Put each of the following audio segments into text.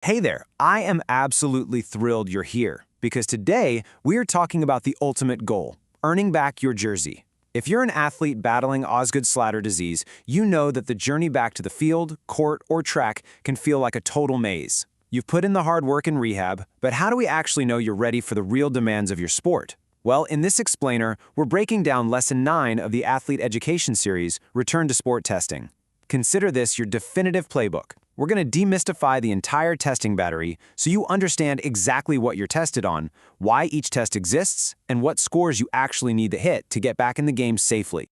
Hey there, I am absolutely thrilled you're here because today we're talking about the ultimate goal, earning back your jersey. If you're an athlete battling Osgood Schlatter disease, you know that the journey back to the field, court, or track can feel like a total maze. You've put in the hard work in rehab, but how do we actually know you're ready for the real demands of your sport? Well, in this explainer, we're breaking down Lesson 9 of the Athlete Education Series, Return to Sport Testing. Consider this your definitive playbook. We're going to demystify the entire testing battery so you understand exactly what you're tested on, why each test exists, and what scores you actually need to hit to get back in the game safely.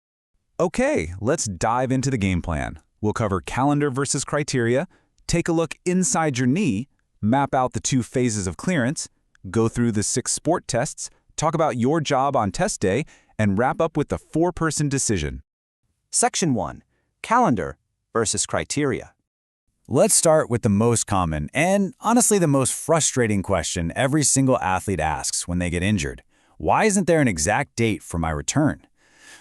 Okay, let's dive into the game plan. We'll cover calendar versus criteria, take a look inside your knee, map out the 2 phases of clearance, go through the 6 sport tests, talk about your job on test day, and wrap up with the 4-person decision. Section 1. Calendar versus criteria. Let's start with the most common and honestly the most frustrating question every single athlete asks when they get injured. Why isn't there an exact date for my return?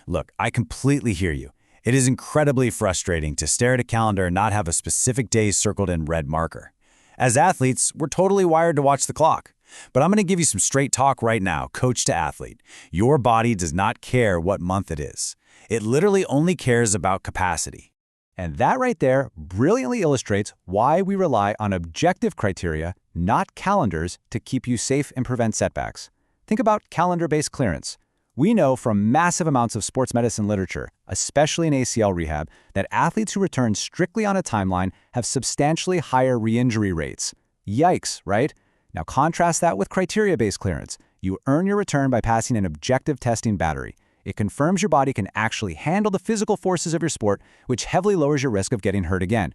Look, I completely hear you. It is incredibly frustrating to stare at a calendar and not have a specific day circled in red marker. As athletes, we're totally wired to watch the clock. But I'm going to give you some straight talk right now, coach to athlete. Your body does not care what month it is. It literally only cares about capacity. And that right there brilliantly illustrates why we rely on objective criteria, not calendars, to keep you safe and prevent setbacks. Think about calendar-based clearance. We know from massive amounts of sports medicine literature, especially in ACL rehab, that athletes who return strictly on a timeline have substantially higher re-injury rates. Yikes, right? Now contrast that with criteria-based clearance. You earn your return by passing an objective testing battery. It confirms your body can actually handle the physical forces of your sport, which heavily lowers your risk of getting hurt again.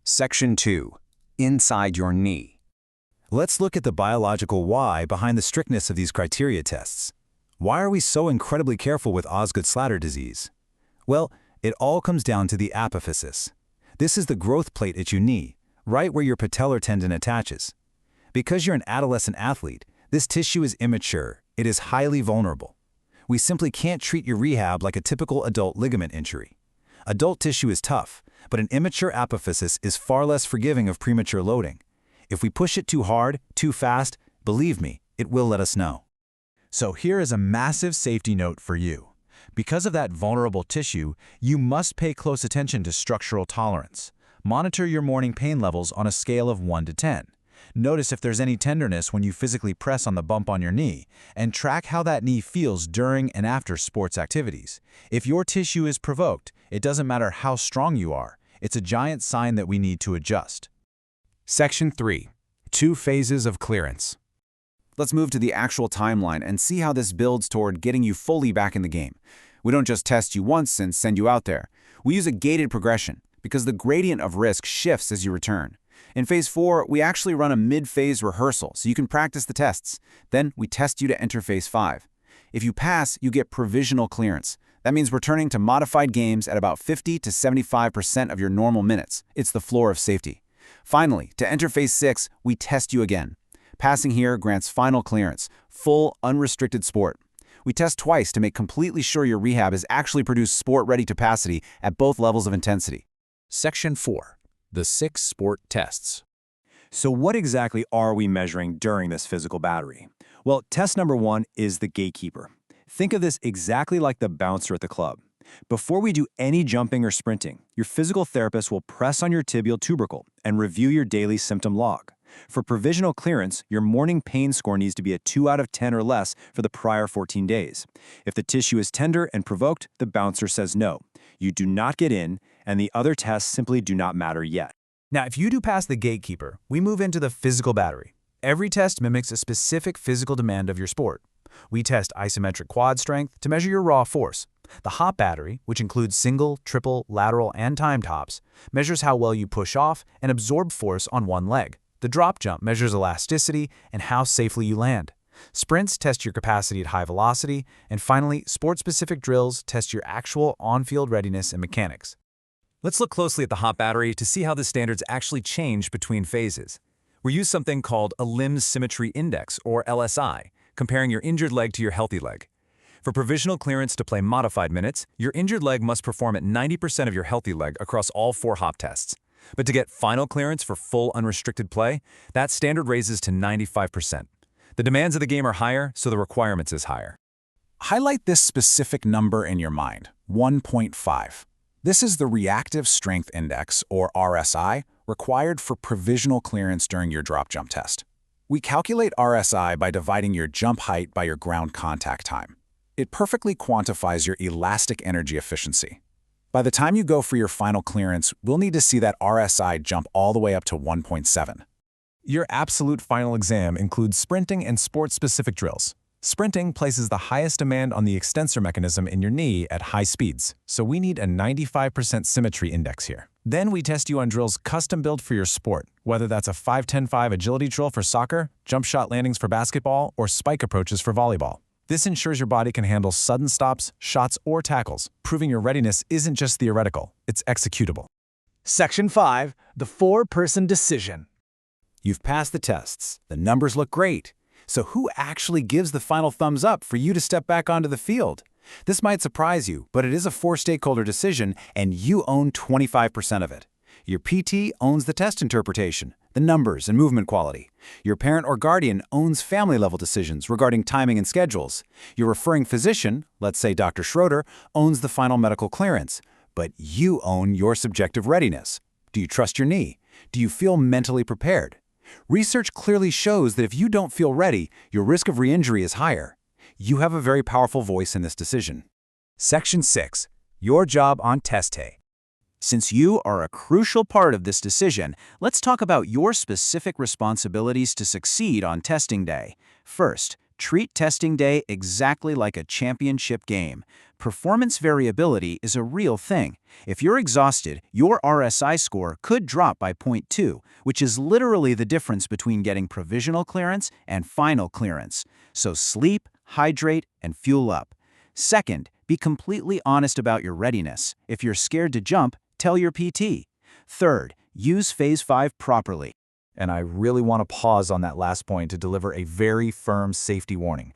Section 2. Inside your knee. Let's look at the biological why behind the strictness of these criteria tests. Why are we so incredibly careful with Osgood Schlatter disease? Well, it all comes down to the apophysis. This is the growth plate at your knee, right where your patellar tendon attaches. Because you're an adolescent athlete, this tissue is immature. It is highly vulnerable. We simply can't treat your rehab like a typical adult ligament injury. Adult tissue is tough, but an immature apophysis is far less forgiving of premature loading. If we push it too hard, too fast, believe me, it will let us know. So here is a massive safety note for you. Because of that vulnerable tissue, you must pay close attention to structural tolerance. Monitor your morning pain levels on a scale of 1 to 10. Notice if there's any tenderness when you physically press on the bump on your knee, and track how that knee feels during and after sports activities. If your tissue is provoked, it doesn't matter how strong you are. It's a giant sign that we need to adjust. Section 3. 2 phases of clearance. Let's move to the actual timeline and see how this builds toward getting you fully back in the game. We don't just test you once and send you out there. We use a gated progression because the gradient of risk shifts as you return. In Phase 4, we actually run a mid-phase rehearsal so you can practice the tests. Then we test you to enter Phase 5. If you pass, you get provisional clearance. That means returning to modified games at about 50 to 75% of your normal minutes. It's the floor of safety. Finally, to enter Phase 6, we test you again. Passing here grants final clearance, full, unrestricted sport. We test twice to make completely sure your rehab has actually produced sport-ready capacity at both levels of intensity. Section 4. The 6 sport tests. So what exactly are we measuring during this physical battery? Well, test number 1 is the gatekeeper. Think of this exactly like the bouncer at the club. Before we do any jumping or sprinting, your physical therapist will press on your tibial tubercle and review your daily symptom log. For provisional clearance, your morning pain score needs to be a 2 out of 10 or less for the prior 14 days. If the tissue is tender and provoked, the bouncer says no. You do not get in, and the other tests simply do not matter yet. Now, if you do pass the gatekeeper, we move into the physical battery. Every test mimics a specific physical demand of your sport. We test isometric quad strength to measure your raw force. The hop battery, which includes single, triple, lateral, and timed hops, measures how well you push off and absorb force on one leg. The drop jump measures elasticity and how safely you land. Sprints test your capacity at high velocity, and finally, sport-specific drills test your actual on-field readiness and mechanics. Let's look closely at the hop battery to see how the standards actually change between phases. We use something called a limb symmetry index, or LSI, comparing your injured leg to your healthy leg. For provisional clearance to play modified minutes, your injured leg must perform at 90% of your healthy leg across all 4 hop tests. But to get final clearance for full unrestricted play, that standard raises to 95%. The demands of the game are higher, so the requirements is higher. Highlight this specific number in your mind, 1.5. This is the Reactive Strength Index, or RSI, required for provisional clearance during your drop jump test. We calculate RSI by dividing your jump height by your ground contact time. It perfectly quantifies your elastic energy efficiency. By the time you go for your final clearance, we'll need to see that RSI jump all the way up to 1.7. Your absolute final exam includes sprinting and sport-specific drills. Sprinting places the highest demand on the extensor mechanism in your knee at high speeds, so we need a 95% symmetry index here. Then we test you on drills custom-built for your sport, whether that's a 5-10-5 agility drill for soccer, jump shot landings for basketball, or spike approaches for volleyball. This ensures your body can handle sudden stops, shots, or tackles, proving your readiness isn't just theoretical, it's executable. Section 5, the 4-person decision. You've passed the tests. The numbers look great. So who actually gives the final thumbs up for you to step back onto the field? This might surprise you, but it is a 4-stakeholder decision, and you own 25% of it. Your PT owns the test interpretation, the numbers and movement quality. Your parent or guardian owns family-level decisions regarding timing and schedules. Your referring physician, let's say Dr. Schroeder, owns the final medical clearance. But you own your subjective readiness. Do you trust your knee? Do you feel mentally prepared? Research clearly shows that if you don't feel ready, your risk of re-injury is higher. You have a very powerful voice in this decision. Section 6. Your job on test day. Since you are a crucial part of this decision, let's talk about your specific responsibilities to succeed on testing day. First, treat testing day exactly like a championship game. Performance variability is a real thing. If you're exhausted, your RSI score could drop by 0.2, which is literally the difference between getting provisional clearance and final clearance. So sleep, hydrate, and fuel up. Second, be completely honest about your readiness. If you're scared to jump, tell your PT. Third, use Phase 5 properly. And I really want to pause on that last point to deliver a very firm safety warning.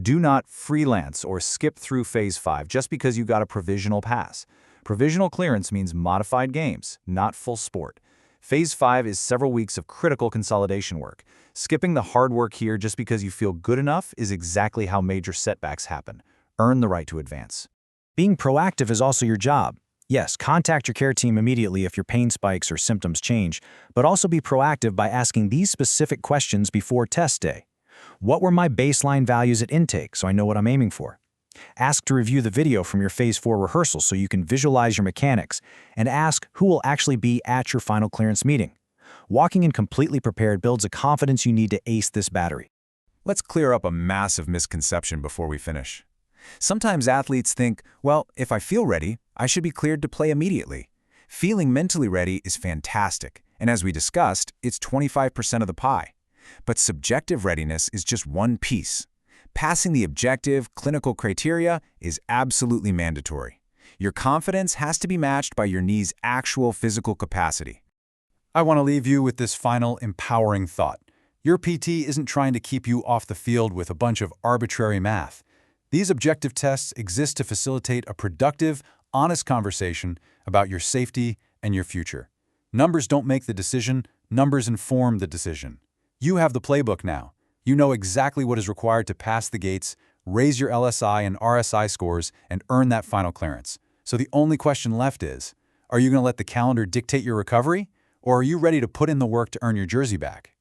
Do not freelance or skip through Phase 5 just because you got a provisional pass. Provisional clearance means modified games, not full sport. Phase 5 is several weeks of critical consolidation work. Skipping the hard work here just because you feel good enough is exactly how major setbacks happen. Earn the right to advance. Being proactive is also your job. Yes, contact your care team immediately if your pain spikes or symptoms change, but also be proactive by asking these specific questions before test day. What were my baseline values at intake so I know what I'm aiming for? Ask to review the video from your Phase 4 rehearsal so you can visualize your mechanics, and ask who will actually be at your final clearance meeting. Walking in completely prepared builds a confidence you need to ace this battery. Let's clear up a massive misconception before we finish. Sometimes athletes think, well, if I feel ready, I should be cleared to play immediately. Feeling mentally ready is fantastic, and as we discussed, it's 25% of the pie. But subjective readiness is just one piece. Passing the objective, clinical criteria is absolutely mandatory. Your confidence has to be matched by your knee's actual physical capacity. I want to leave you with this final empowering thought. Your PT isn't trying to keep you off the field with a bunch of arbitrary math. These objective tests exist to facilitate a productive, honest conversation about your safety and your future. Numbers don't make the decision, numbers inform the decision. You have the playbook now. You know exactly what is required to pass the gates, raise your LSI and RSI scores, and earn that final clearance. So the only question left is, are you going to let the calendar dictate your recovery, or are you ready to put in the work to earn your jersey back?